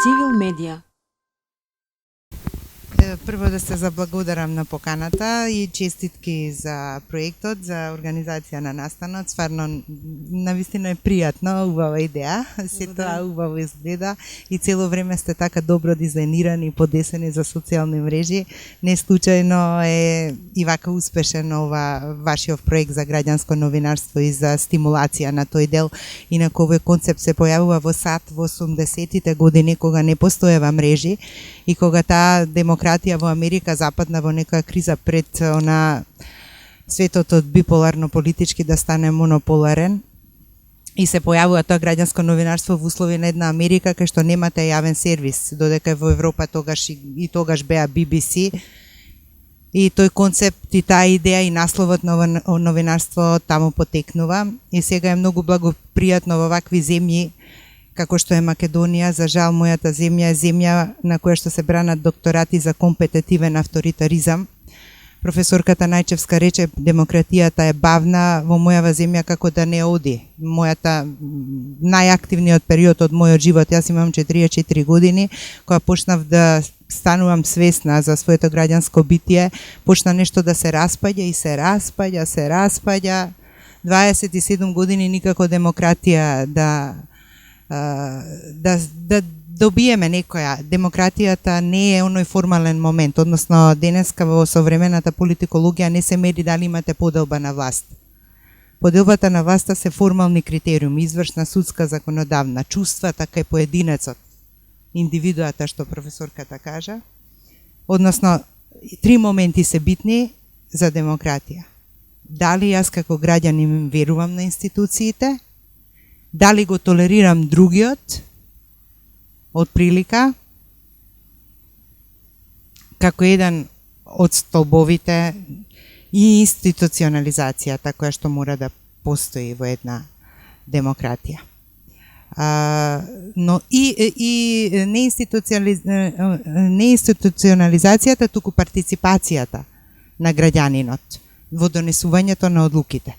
Цивил медија. Прво да се заблагодарам на поканата и честитки за проектот, за организација на настанот. Стварно, навистина е пријатно, убава идеја, се тоа убаво изгледа и цело време сте така добро дизајнирани и подесени за социјални мрежи. Не случајно е и вака успешен ова вашиот проект за граѓанско новинарство и за стимулација на тој дел. Инаку овој концепт се појавува во САД во 80-тите години, кога не постоева мрежи и кога таа демократија во Америка западна во некоја криза пред светот од биполарно политички да стане монополарен и се појавува тоа граѓанско новинарство во услови на една Америка кај што немате јавен сервис, додека во Европа тогаш беа BBC и тој концепт и таа идеја и насловот на новинарство таму потекнува и сега е многу благопријатно во вакви земји како што е Македонија. За жал, мојата земја е земја на која што се бранат докторати за компетитивен авторитаризам. Професорката Најчевска рече, демократијата е бавна, во мојава земја како да не оди. Мојата најактивниот период од мојот живот, јас имам 44 години, кога почнав да станувам свесна за своето граѓанско битие, почна нешто да се распаѓа и се распаѓа. 27 години никако демократија да добиеме некоја. Демократијата не е оној формален момент, односно денеска во современата политикологија не се мери дали имате поделба на власт. Поделбата на власта се формални критериуми, извршна, судска, законодавна, чувствата кај поединецот, индивидуата што професорката кажа. Односно, три моменти се битни за демократија. Дали јас како граѓанин верувам на институциите, дали го толерирам другиот од прилика како еден од столбовите и институционализацијата која што мора да постои во една демократија. Но и не институционализацијата, туку партиципацијата на граѓанинот во донесувањето на одлуките.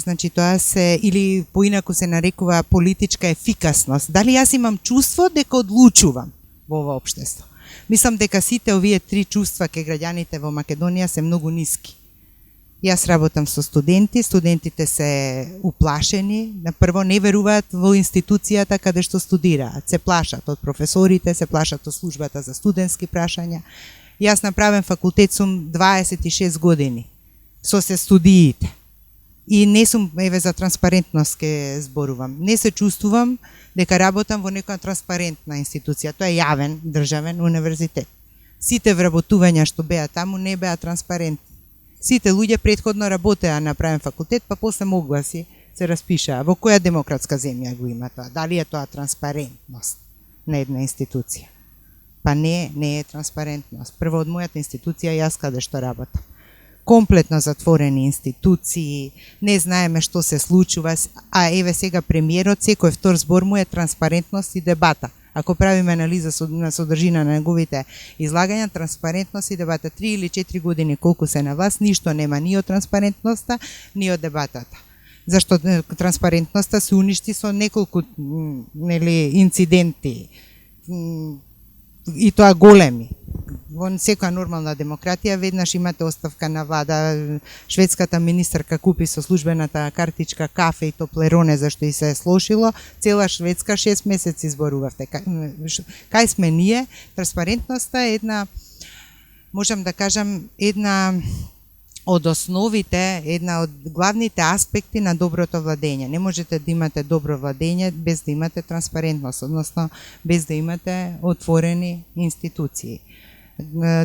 Значи тоа се, или поинаку се нарекува политичка ефикасност. Дали јас имам чувство дека одлучувам во ова општество? Мислам дека сите овие три чувства кај граѓаните во Македонија се многу ниски. Јас работам со студенти, студентите се уплашени, на прво не веруваат во институцијата каде што студираат, се плашат од професорите, се плашат од службата за студентски прашања. Јас направен факултет сум 26 години со се студиите. И не сум, еве за транспарентност ке зборувам, не се чувствувам дека работам во некоја транспарентна институција. Тоа е јавен, државен универзитет. Сите вработувања што беа таму не беа транспарентни. Сите луѓе претходно работеа на правен факултет, па после огласи се распишаа. Во која демократска земја го има тоа? Дали е тоа транспарентност на една институција? Па не е транспарентност. Прво од мојата институција јас каде што работам. Комплетно затворени институции, не знаеме што се случува, а еве сега премиерот секој втор збор му е транспарентност и дебата. Ако правиме анализа на содржина на неговите излагања, транспарентност и дебата 3 или 4 години колку се на власт, ништо нема ни од транспарентноста, ни од дебатата. Зашто транспарентноста се уништи со неколку инциденти и тоа големи. Во секоја нормална демократија веднаш имате оставка на влада, шведската министарка купи со службената картичка кафе и топлероне зашто и се е слошило, цела Шведска 6 месеци зборувавте. Кај сме ние? Транспарентноста е една, можам да кажам, една од основите, една од главните аспекти на доброто владење. Не можете да имате добро владење без да имате транспарентност, односно без да имате отворени институции.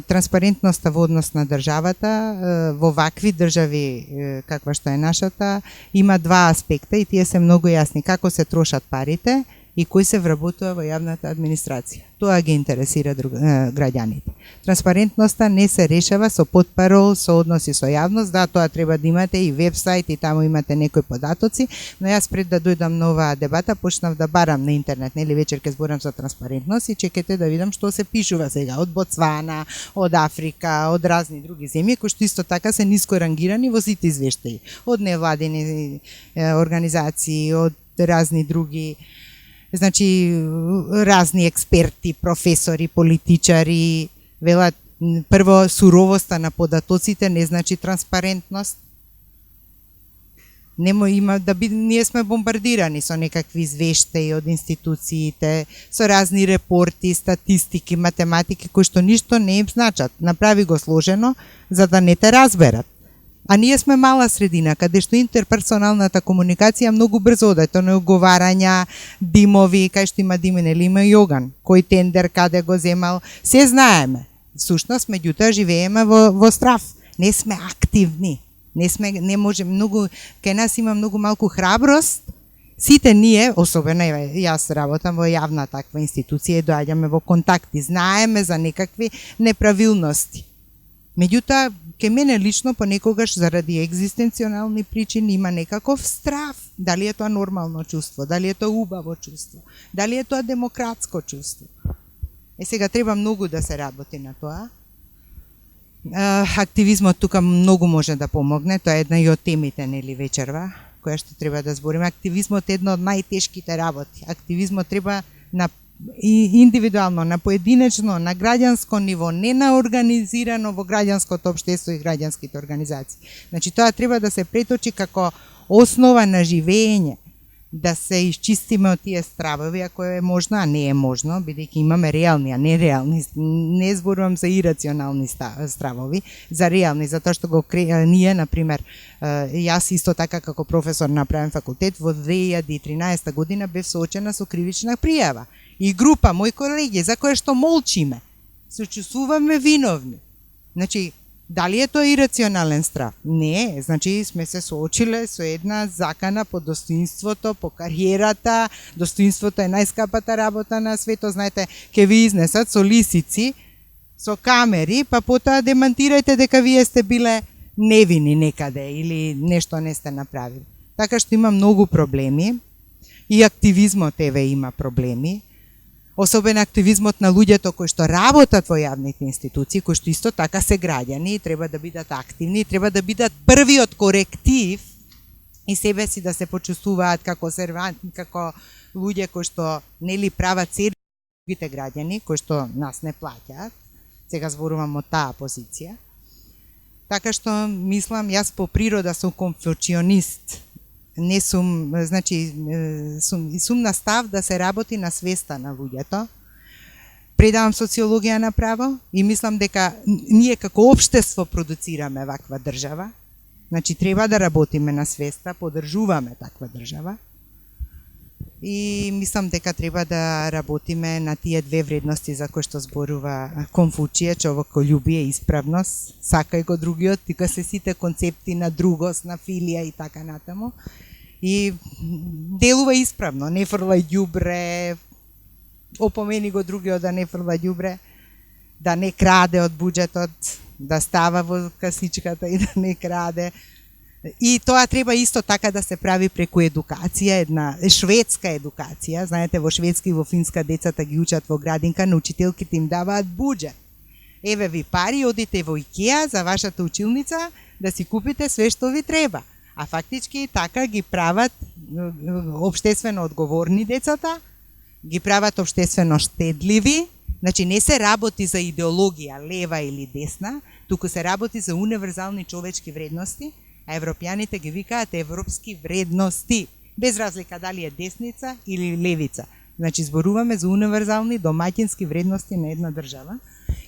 Транспарентноста во однос на државата, во вакви држави каква што е нашата, има два аспекта и тие се многу јасни. Како се трошат парите и кој се вработува во јавната администрација. Тоа ги интересира граѓаните. Транспарентноста не се решава со потпарол, со односи со јавност, да, тоа треба да имате и вебсайт и таму имате некои податоци, но јас пред да дојдам на оваа дебата почнав да барам на интернет, нели вечер ке зборам за транспарентност и чекате да видам што се пишува сега од Ботсвана, од Африка, од разни други земји кои што исто така се ниско рангирани во сите извештаи, од невладини организации, од разни други Значи разни експерти, професори, политичари велат прво суровоста на податоците не значи транспарентност. Нема има ние сме бомбардирани со некакви извештаи од институциите, со разни репорти, статистики, математики кои што ништо не им значат. Направи го сложено за да не те разберат. А ние сме мала средина каде што интерперсоналната комуникација многу брзо оде, тоа не уговарања, димови, кај што има дим или има и оган, кој тендер каде го земал, се знаеме. Всушност меѓутоа живееме во страв. Не сме активни. Не може многу, кај нас има многу малку храброст. Сите ние, особено јас работам во јавна таква институција и доаѓаме во контакти, знаеме за некакви неправилности. Меѓутоа, ке мене лично понекогаш заради екзистенционални причини има некаков страв. Дали е тоа нормално чувство, дали е тоа убаво чувство, дали е тоа демократско чувство. Сега треба многу да се работи на тоа. Активизмот тука многу може да помогне, тоа е една и од темите, нели, вечерва, која што треба да збориме. Активизмот е една од најтешките работи. Активизмот треба на индивидуално, на поединечно, на граѓанско ниво, не на организирано во граѓанското општество и граѓанските организации. Значи тоа треба да се преточи како основа на живење, да се исчистиме од тие стравови, ако е можно, а не е можно, бидејќи имаме реални, а не реални. Не зборувам за ирационални стравови, за реални, затоа што ние, например, јас исто така како професор на правен факултет во 2013 година бев соочена со кривична пријава. И група мои колеги за кое што молчиме, се чувствуваме виновни. Значи, дали е тоа ирационален страв? Не, значи сме се соочиле со една закана по достоинството, по кариерата. Достоинството е најскапата работа на светот. Знаете, ќе ви изнесат со лисици, со камери, па потоа демантирајте дека вие сте биле невини некаде или нешто не сте направили. Така што има многу проблеми и активизмот еве има проблеми. Особено активизмот на луѓето кои што работат во јавните институции, кои што исто така се граѓани и треба да бидат активни, треба да бидат првиот коректив и себе си да се почувствуваат како серванти, како луѓе кои што нели прават сервис на другите граѓани, кои што нас не плаќаат. Сега зборувам од таа позиција. Така што мислам, јас по природа сум конфуционист. Не сум, значи, сум на став да се работи на свеста на луѓето. Предавам социологија направо и мислам дека ние како општество продуцираме ваква држава. Значи, треба да работиме на свеста, поддржуваме таква држава. И мислам дека треба да работиме на тие две вредности за кои што зборува Конфуција, човеколюбие и исправност. Сакај го другиот, тука се сите концепти на другост, на филија и така натаму. И делува исправно, не фрлај ѓубре, опомени го другиот да не фрла ѓубре, да не краде од буџетот, да става во касичката и да не краде. И тоа треба исто така да се прави преку едукација, една шведска едукација. Знаете, во Шведска и во Финска децата ги учат во градинка, на учителките им даваат буџет. Еве ви пари, одите во Икеа за вашата училница да си купите све што ви треба. А фактички така ги прават општествено одговорни децата, ги прават општествено штедливи. Значи не се работи за идеологија лева или десна, туку се работи за универзални човечки вредности, а европјаните ги викаат европски вредности, без разлика дали е десница или левица. Значи зборуваме за универзални домаќински вредности на една држава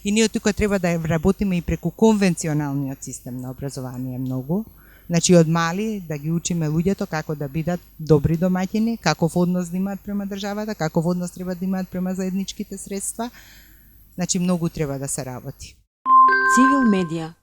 и ние тука треба да работиме и преку конвенционалниот систем на образование многу. Значи од мали да ги учиме луѓето како да бидат добри домаќини, каков однос да имаат према државата, каков однос треба да имаат према заедничките средства. Значи многу треба да се работи. Цивил медија